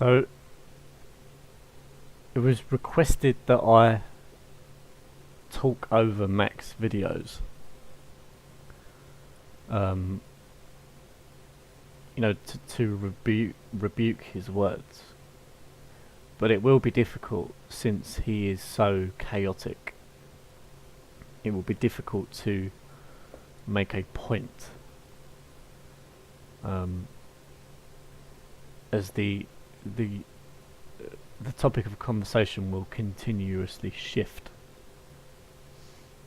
So it was requested that I talk over Mac's videos. Um, to rebuke his words. But it will be difficult since he is so chaotic. It will be difficult to make a point, as the topic of conversation will continuously shift.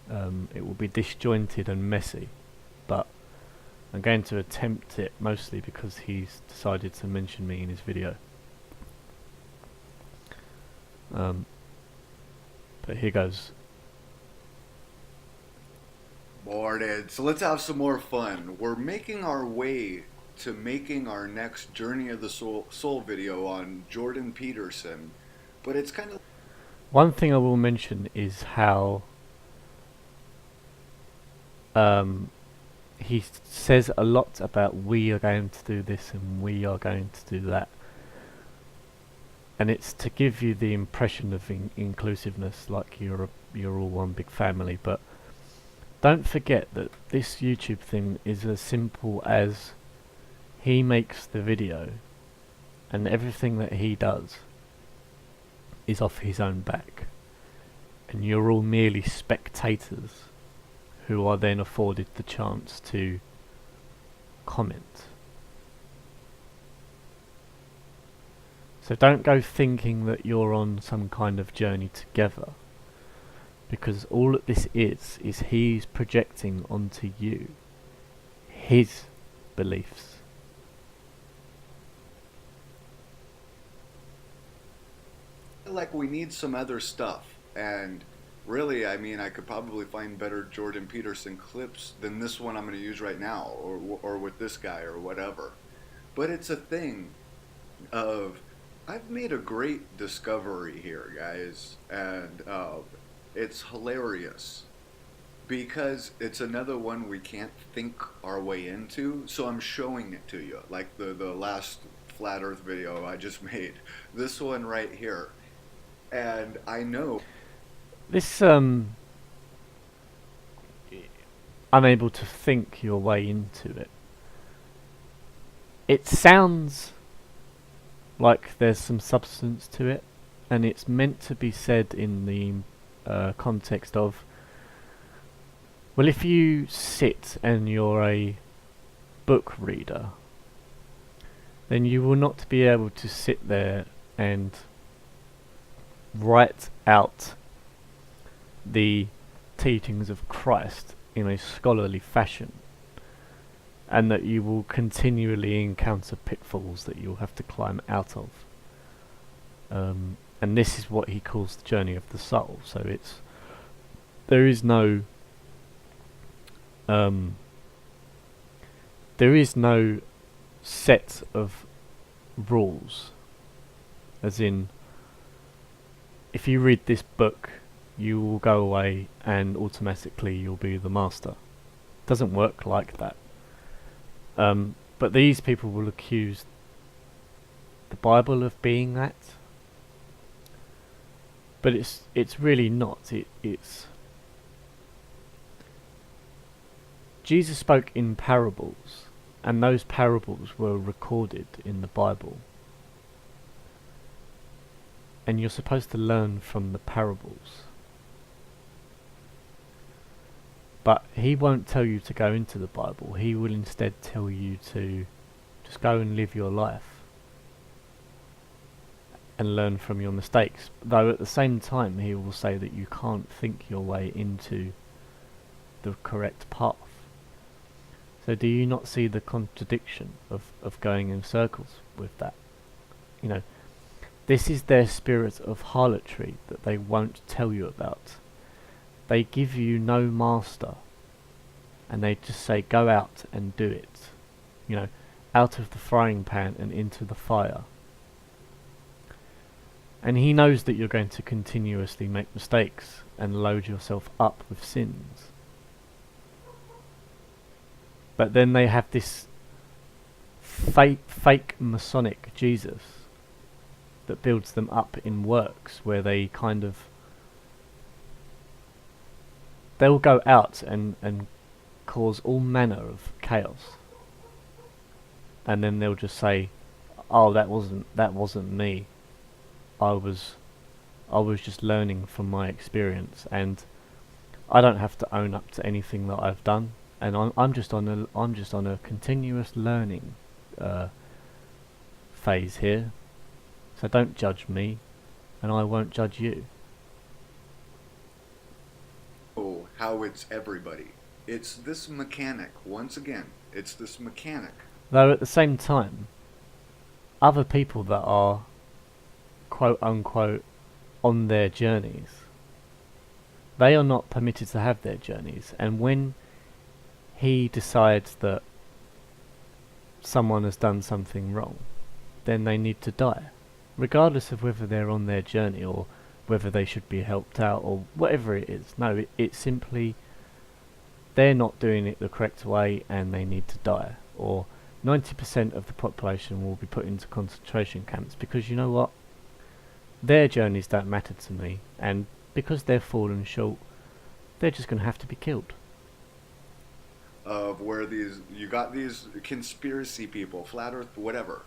It will be disjointed and messy, but I'm going to attempt it mostly because he's decided to mention me in his video. But here goes. Morning. So let's have some more fun. We're making our way to making our next Journey of the Soul video on Jordan Peterson, but it's kind of One thing I will mention is how he says a lot about we are going to do this and we are going to do that. And it's to give you the impression of inclusiveness, like you're all one big family. But don't forget that this YouTube thing is as simple as he makes the video, and everything that he does is off his own back, and you're all merely spectators who are then afforded the chance to comment. So don't go thinking that you're on some kind of journey together, because all that this is he's projecting onto you his beliefs. like we need some other stuff. And really, I mean, I could probably find better Jordan Peterson clips than this one I'm going to use right now, or with this guy or whatever. But it's a thing of I've made a great discovery here, guys, and it's hilarious because it's another one we can't think our way into. So I'm showing it to you, like the last flat Earth video I just made. This one right here, and I know This unable to think your way into it. It sounds like there's some substance to it, and it's meant to be said in the context of, well, if you sit and you're a book reader, then you will not be able to sit there and write out the teachings of Christ in a scholarly fashion, and that you will continually encounter pitfalls that you'll have to climb out of. And this is what he calls the journey of the soul. So there is no set of rules, as in, if you read this book, you will go away and automatically you'll be the master. It doesn't work like that. But these people will accuse the Bible of being that, but it's really not. It's Jesus spoke in parables, and those parables were recorded in the Bible, and you're supposed to learn from the parables. But he won't tell you to go into the Bible. He will instead tell you to just go and live your life and learn from your mistakes. Though at the same time he will say that you can't think your way into the correct path. So do you not see the contradiction of going in circles with that? You know, this is their spirit of harlotry that they won't tell you about. They give you no master, and they just say, go out and do it. You know, out of the frying pan and into the fire. And he knows that you're going to continuously make mistakes and load yourself up with sins. But then they have this fake Masonic Jesus that builds them up in works where they they'll go out and cause all manner of chaos, and then they'll just say, "Oh, that wasn't me. I was I was just learning from my experience, and I don't have to own up to anything that I've done, and I'm just on a continuous learning uh, phase here. So don't judge me, and I won't judge you." Oh, how it's everybody. It's this mechanic. Once again, it's this mechanic. Though at the same time, other people that are quote unquote on their journeys, they are not permitted to have their journeys, and when he decides that someone has done something wrong, then they need to die, regardless of whether they're on their journey or whether they should be helped out or whatever it is. No, it's simply they're not doing it the correct way and they need to die. Or 90% of the population will be put into concentration camps because you know what? Their journeys don't matter to me, and because they've fallen short, they're just going to have to be killed. Of where these you got these conspiracy people, flat Earth, whatever,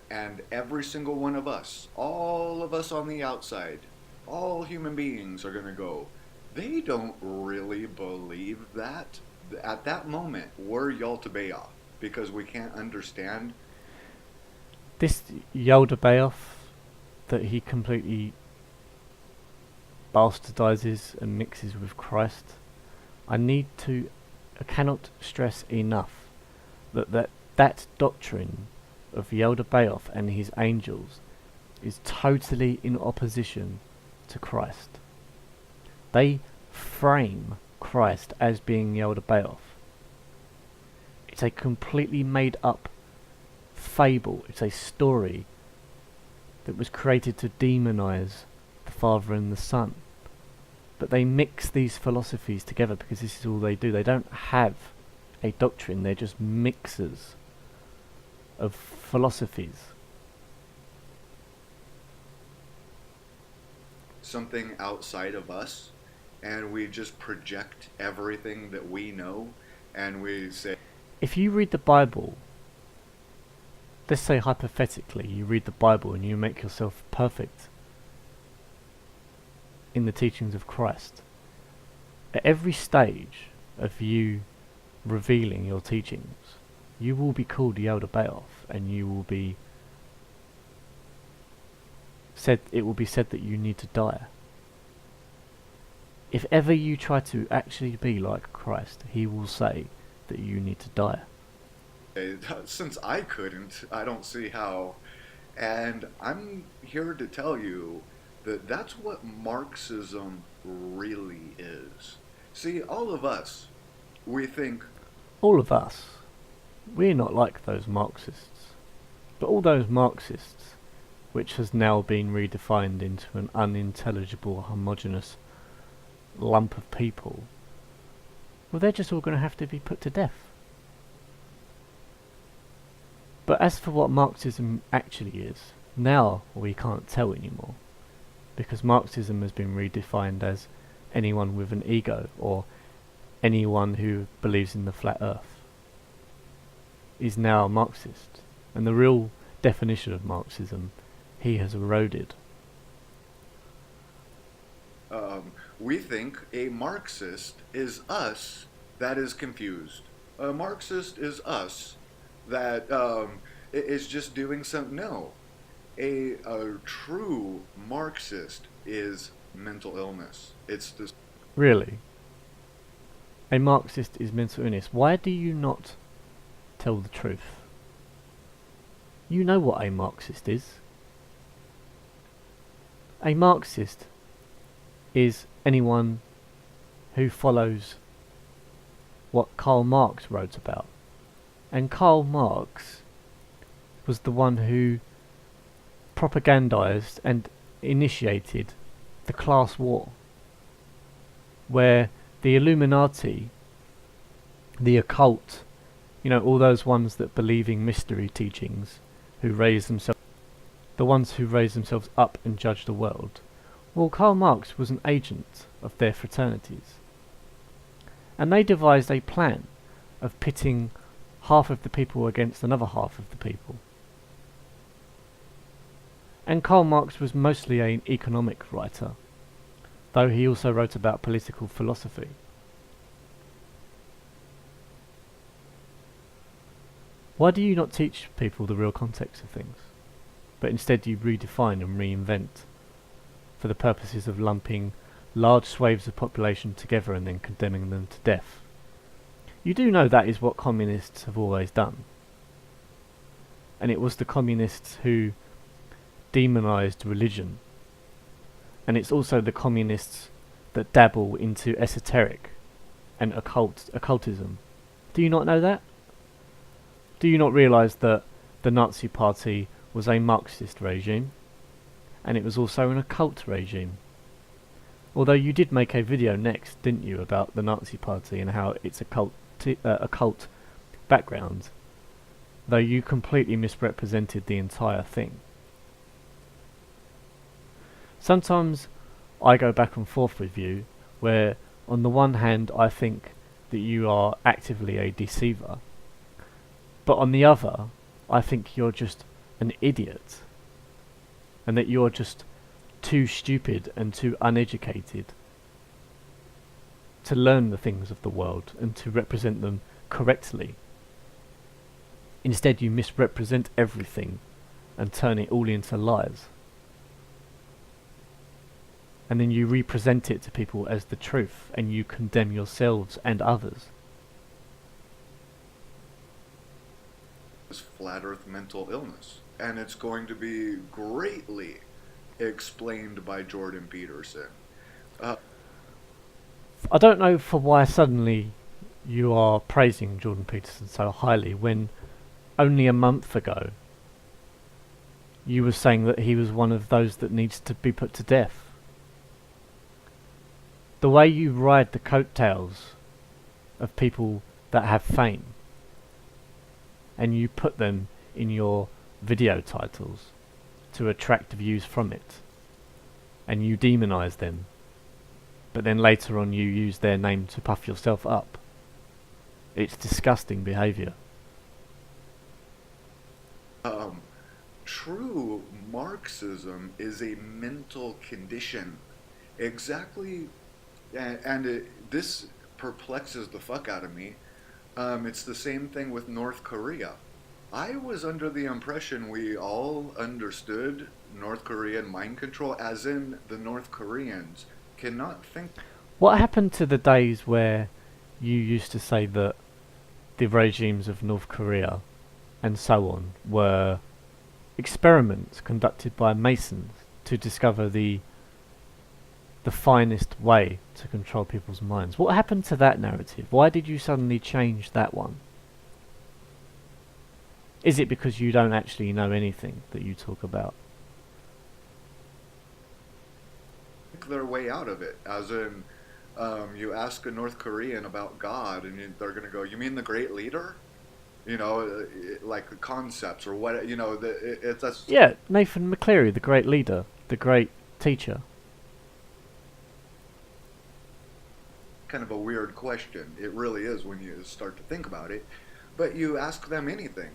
and every single one of us, all of us on the outside, all human beings are gonna go. They don't really believe that. At that moment, we're Yaltabaoth because we can't understand. This Yaldabaoth that he completely bastardizes and mixes with Christ, I cannot stress enough that doctrine of Yaldabaoth and his angels is totally in opposition to Christ. They frame Christ as being Yaldabaoth. It's a completely made up fable. It's a story that was created to demonize the Father and the Son. But they mix these philosophies together because this is all they do. They don't have a doctrine, they're just mixers of philosophies. Something outside of us, and we just project everything that we know, and we say, If you read the Bible, let's say hypothetically, you read the Bible and you make yourself perfect in the teachings of Christ. At every stage of you revealing your teachings, you will be called Yaldabaoth, and you will be said. It will be said that you need to die. If ever you try to actually be like Christ, he will say that you need to die. since I couldn't, I don't see how. And I'm here to tell you that that's what Marxism really is. See, all of us, we think, All of us, we're not like those Marxists, but all those Marxists, which has now been redefined into an unintelligible, homogeneous lump of people, well, they're just all going to have to be put to death. But as for what Marxism actually is, now we can't tell anymore, because Marxism has been redefined as anyone with an ego, or anyone who believes in the flat earth is now a Marxist, and the real definition of Marxism he has eroded. we think a Marxist is us that is confused. A Marxist is us that is just doing something. No, a true Marxist is mental illness. It's this. Really? A Marxist is mental illness. Why do you not tell the truth? You know what a Marxist is. A Marxist is anyone who follows what Karl Marx wrote about. And Karl Marx was the one who propagandized and initiated the class war, where the Illuminati, the occult, all those ones that believe in mystery teachings, who raise themselves the ones who raise themselves up and judge the world. Well, Karl Marx was an agent of their fraternities, and they devised a plan of pitting half of the people against another half of the people. And Karl Marx was mostly an economic writer, though he also wrote about political philosophy. Why do you not teach people the real context of things, but instead you redefine and reinvent for the purposes of lumping large swathes of population together and then condemning them to death? You do know that is what communists have always done. And it was the communists who demonized religion. And it's also the communists that dabble into esoteric and occultism. Do you not know that? Do you not realise that the Nazi Party was a Marxist regime, and it was also an occult regime? Although you did make a video next, didn't you, about the Nazi Party and how it's a occult background, though you completely misrepresented the entire thing. Sometimes I go back and forth with you, where on the one hand I think that you are actively a deceiver, but on the other I think you're just an idiot, and that you're just too stupid and too uneducated to learn the things of the world and to represent them correctly. Instead you misrepresent everything and turn it all into lies. And then you represent it to people as the truth, and you condemn yourselves and others. This flat earth mental illness. And it's going to be greatly explained by Jordan Peterson. I don't know for why suddenly you are praising Jordan Peterson so highly when only a month ago you were saying that he was one of those that needs to be put to death. The way you ride the coattails of people that have fame, and you put them in your video titles to attract views from it, and you demonize them, but then later on you use their name to puff yourself up. It's disgusting behaviour. True Marxism is a mental condition. Exactly. And this perplexes the fuck out of me. It's the same thing with North Korea. I was under the impression we all understood North Korean mind control, as in the North Koreans cannot think. What happened to the days where you used to say that the regimes of North Korea and so on were experiments conducted by Masons to discover the finest way to control people's minds? What happened to that narrative? Why did you suddenly change that one? Is it because you don't actually know anything that you talk about? Their way out of it, as in, you ask a North Korean about God, and they're going to go, "You mean the Great Leader?" You know, like the concepts or what, you know, that's... Yeah, Nathan Macleery, the great leader, the great teacher. Kind of a weird question. It really is when you start to think about it. But you ask them anything,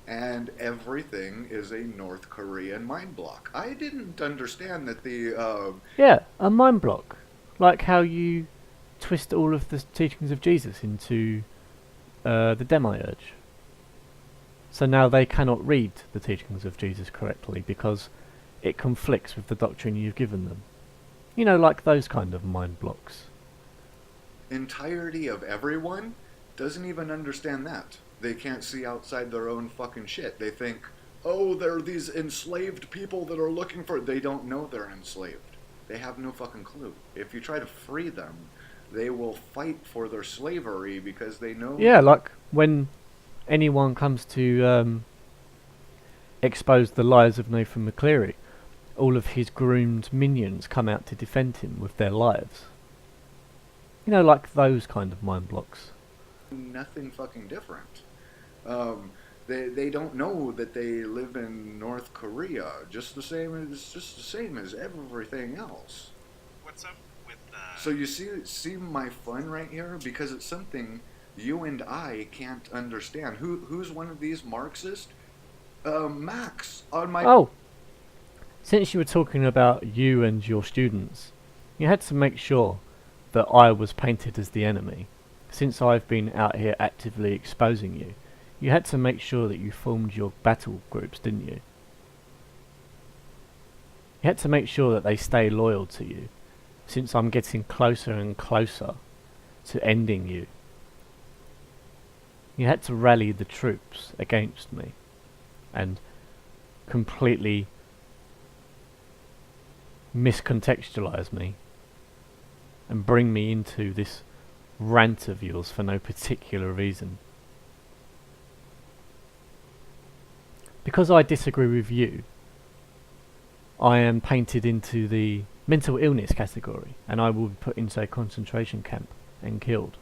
and everything is a North Korean mind block. I didn't understand that the... Yeah, a mind block. Like how you twist all of the teachings of Jesus into the demiurge. So now they cannot read the teachings of Jesus correctly because it conflicts with the doctrine you've given them. You know, like those kind of mind blocks. entirety of everyone doesn't even understand that. They can't see outside their own fucking shit. They think, oh, they're these enslaved people that are looking for... They don't know they're enslaved. They have no fucking clue. If you try to free them, they will fight for their slavery because they know... Yeah, like when anyone comes to expose the lies of Nathan Macleery, all of his groomed minions come out to defend him with their lives. You know, like those kind of mind blocks. Nothing fucking different. They don't know that they live in North Korea, just the same as everything else. What's up with So you see my fun right here, because it's something you and I can't understand. Who's one of these Marxists? Max on my. Oh, since you were talking about you and your students, you had to make sure that I was painted as the enemy. Since I've been out here actively exposing you, you had to make sure that you formed your battle groups, didn't you? You had to make sure that they stay loyal to you, since I'm getting closer and closer to ending you. You had to rally the troops against me, and completely miscontextualize me, and bring me into this rant of yours for no particular reason. Because I disagree with you, I am painted into the mental illness category, and I will be put into a concentration camp and killed.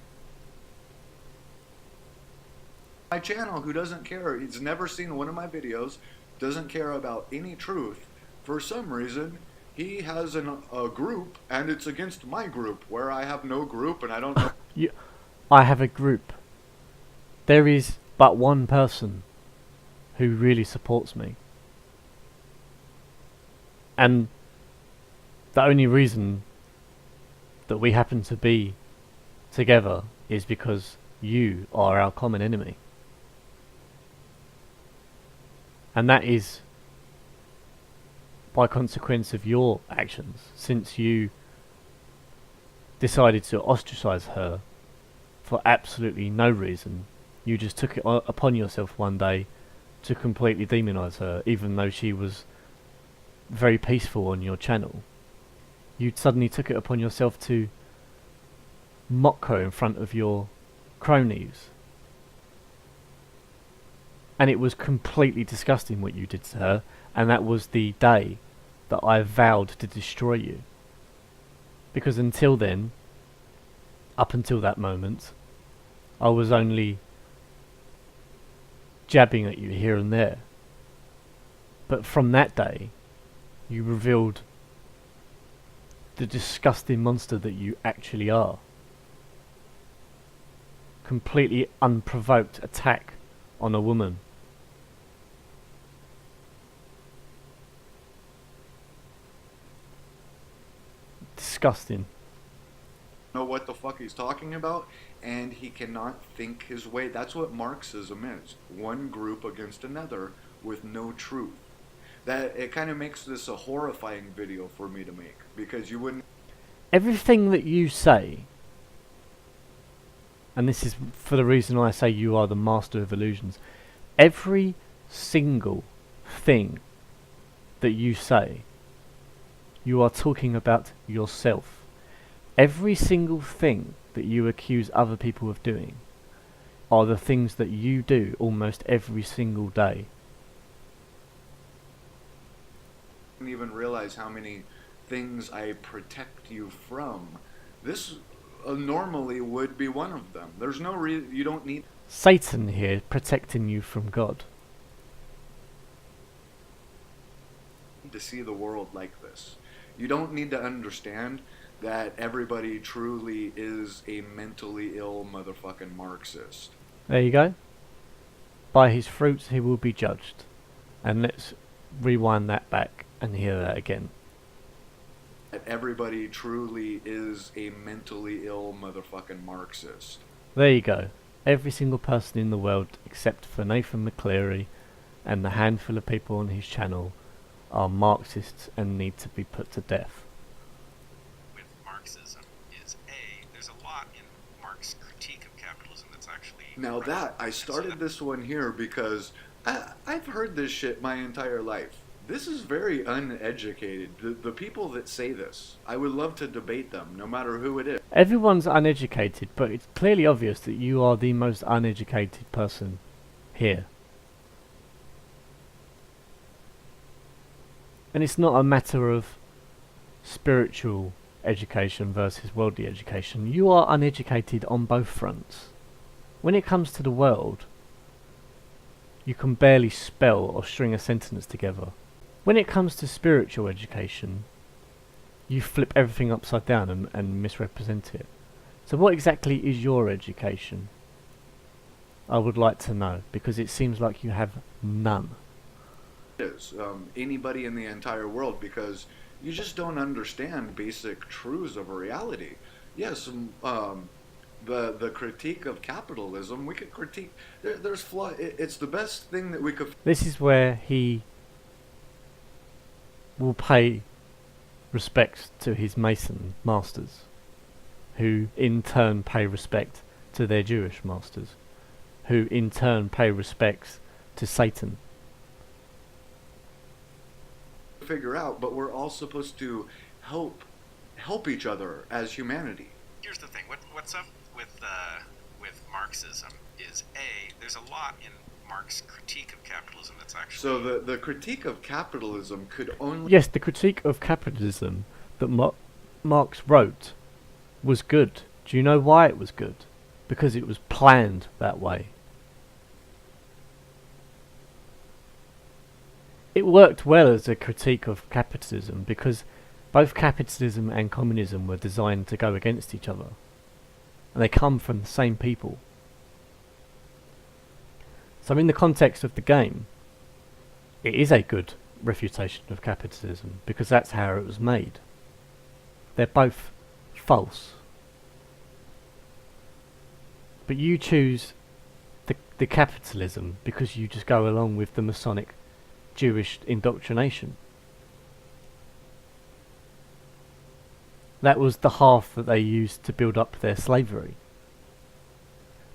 My channel, who doesn't care, he's never seen one of my videos, doesn't care about any truth. For some reason, he has a group, and it's against my group, where I have no group, and I don't know. I have a group. There is but one person who really supports me. And the only reason that we happen to be together is because you are our common enemy. And that is by consequence of your actions, since you decided to ostracize her for absolutely no reason. You just took it upon yourself one day to completely demonize her, even though she was very peaceful on your channel. You suddenly took it upon yourself to mock her in front of your cronies. And it was completely disgusting what you did to her, and that was the day that I vowed to destroy you. Because until then, up until that moment, I was only jabbing at you here and there. But from that day, you revealed the disgusting monster that you actually are. Completely unprovoked attack on a woman. Disgusting. Know what the fuck he's talking about, and he cannot think his way. That's what Marxism is. One group against another with no truth. That it kind of makes this a horrifying video for me to make, because you wouldn't. Everything that you say, and this is for the reason I say you are the master of illusions, every single thing that you say, you are talking about yourself. Every single thing that you accuse other people of doing are the things that you do almost every single day. Even realize how many things I protect you from. This normally would be one of them. There's no reason. You don't need Satan here protecting you from God. to see the world like this. You don't need to understand that everybody truly is a mentally ill motherfucking Marxist. There you go. By his fruits he will be judged. And let's rewind that back and hear that again. That everybody truly is a mentally ill motherfucking Marxist. There you go. Every single person in the world except for Nathan Macleery and the handful of people on his channel are Marxists and need to be put to death. with Marxism is there's a lot in Marx's critique of capitalism that's actually Now that, I started this one here because I've heard this shit my entire life. This is very uneducated. The people that say this, I would love to debate them, no matter who it is. Everyone's uneducated, but it's clearly obvious that you are the most uneducated person here. And it's not a matter of spiritual education versus worldly education. You are uneducated on both fronts. When it comes to the world, You can barely spell or string a sentence together. When it comes to spiritual education, you flip everything upside down and misrepresent it. So what exactly is your education? I would like to know, because it seems like you have none. Is anybody in the entire world, because you just don't understand basic truths of reality. Yes, the critique of capitalism, we could critique. There's flaw. It's the best thing that we could. This is where he will pay respect to his Mason masters, who in turn pay respect to their Jewish masters, who in turn pay respects to Satan. Figure out, but we're all supposed to help each other as humanity. Here's the thing. What's up with Marxism is there's a lot in Marx's critique of capitalism that's actually. So the critique of capitalism could only. Yes, the critique of capitalism that Marx wrote was good. Do you know why it was good? Because it was planned that way. It worked well as a critique of capitalism because both capitalism and communism were designed to go against each other. And they come from the same people. So in the context of the game, it is a good refutation of capitalism because that's how it was made. They're both false. But you choose the capitalism because you just go along with the Masonic Jewish indoctrination. That was the half that they used to build up their slavery.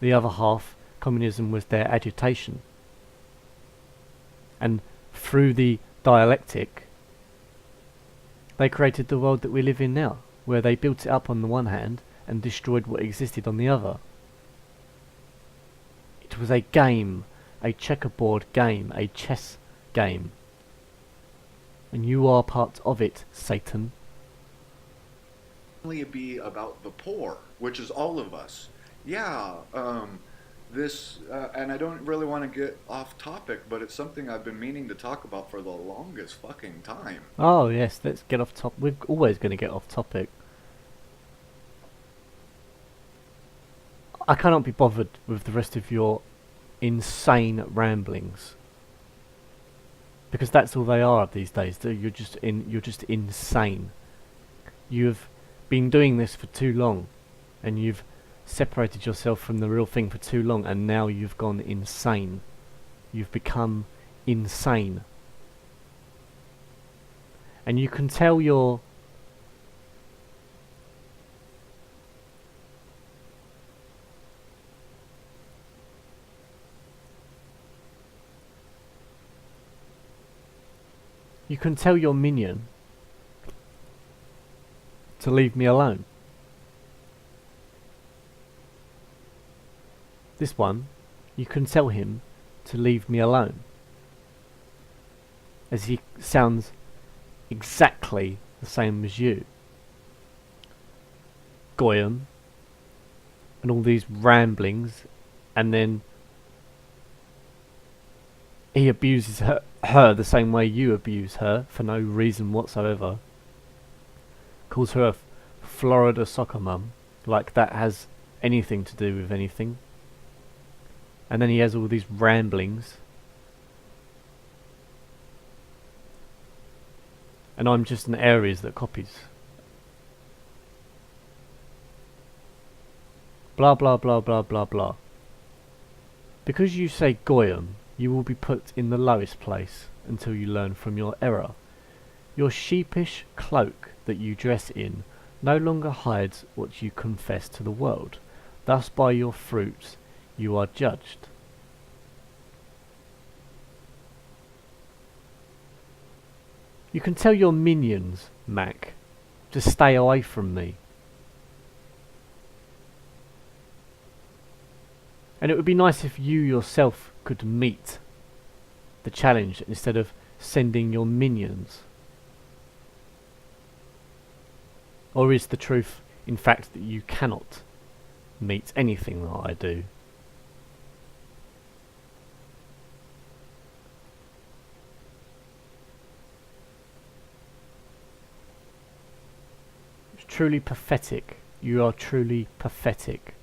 The other half, communism, was their agitation. And through the dialectic, they created the world that we live in now, where they built it up on the one hand and destroyed what existed on the other. It was a game, a checkerboard game, a chess game. And you are part of it, Satan. Only be about the poor, which is all of us. Yeah, and I don't really want to get off topic, but it's something I've been meaning to talk about for the longest fucking time. Oh yes, let's get off topic. We're always going to get off topic. I cannot be bothered with the rest of your insane ramblings. Because that's all they are these days. You're just insane. You've been doing this for too long, and you've separated yourself from the real thing for too long, and now you've gone insane. You've become insane. And you can tell you're your minion to leave me alone. This one, you can tell him to leave me alone. As he sounds exactly the same as you. Goyim, and all these ramblings, and then he abuses her the same way you abuse her for no reason whatsoever. Calls her a Florida soccer mum, like that has anything to do with anything. And then he has all these ramblings. And I'm just an Aries that copies. Blah blah blah blah blah blah. Because you say Goyim, you will be put in the lowest place until you learn from your error. Your sheepish cloak that you dress in no longer hides what you confess to the world. Thus by your fruits you are judged. You can tell your minions, Mac, to stay away from me. And it would be nice if you yourself could meet the challenge instead of sending your minions. Or is the truth, in fact, that you cannot meet anything that I do? truly pathetic. You are truly pathetic.